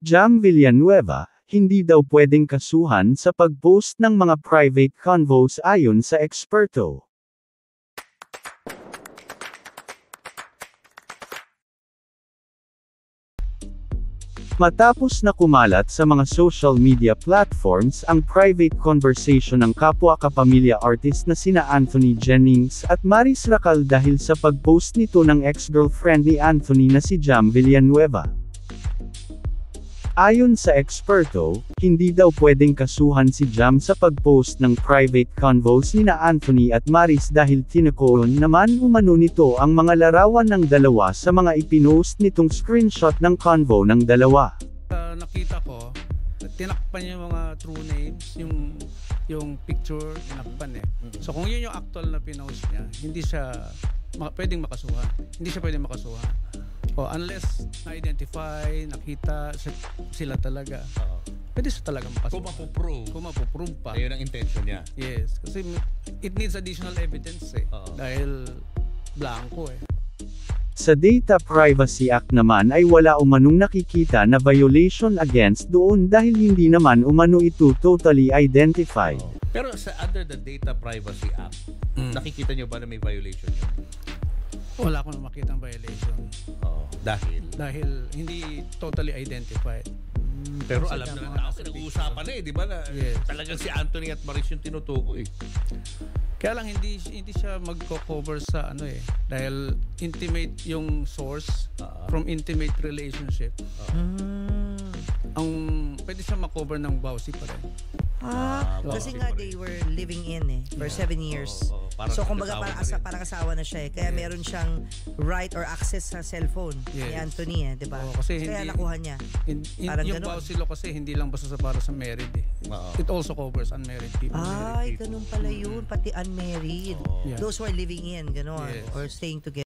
Jam Villanueva, hindi daw pwedeng kasuhan sa pag-post ng mga private convos ayon sa eksperto. Matapos na kumalat sa mga social media platforms ang private conversation ng kapwa kapamilya artist na sina Anthony Jennings at Maris Racal dahil sa pag-post nito ng ex-girlfriend ni Anthony na si Jam Villanueva. Ayon sa eksperto, hindi daw pwedeng kasuhan si Jam sa pag-post ng private convos nina Anthony at Maris dahil tinukoon naman umano nito ang mga larawan ng dalawa sa mga ipinost nitong screenshot ng convo ng dalawa. Nakita ko, tinakpan yung mga true names, yung picture, tinakpan eh. So kung yun yung actual na pinost niya, hindi siya pwedeng makasuhan. Hindi siya pwedeng makasuhan. O unless na-identify, nakita sila talaga. Pwede siya talaga makasuhan. Kung mapuprove pa. Ayun ang intention niya. Yes, kasi it needs additional evidence eh. Dahil blanco eh. Sa Data Privacy Act naman ay wala umanong nakikita na violation against doon dahil hindi naman umano ito totally identified. Pero sa under the Data Privacy Act, nakikita nyo ba na may violation yun? Wala akong makitang violation. Dahil hindi totally identified. Pero alam na lang ako, nag-uusapan na eh, di ba? Yes. Talagang si Anthony at Maris yung tinutukoy. Kaya lang hindi siya magko-cover sa ano eh. Dahil intimate yung source from intimate relationship. Ang pwede siya ma-cover ng bawsi pa rin. Kasi nga they were living in for 7 years. So kumbaga parang asawa na siya eh. Kaya meron siyang right or access sa cellphone ni Anthony di ba? Kasi kaya nakuha niya. Yung bawsi law kasi hindi lang basta para sa married eh. It also covers unmarried people. Ay, ganun pala yun. Pati unmarried. Those who are living in, gano'n. Or staying together.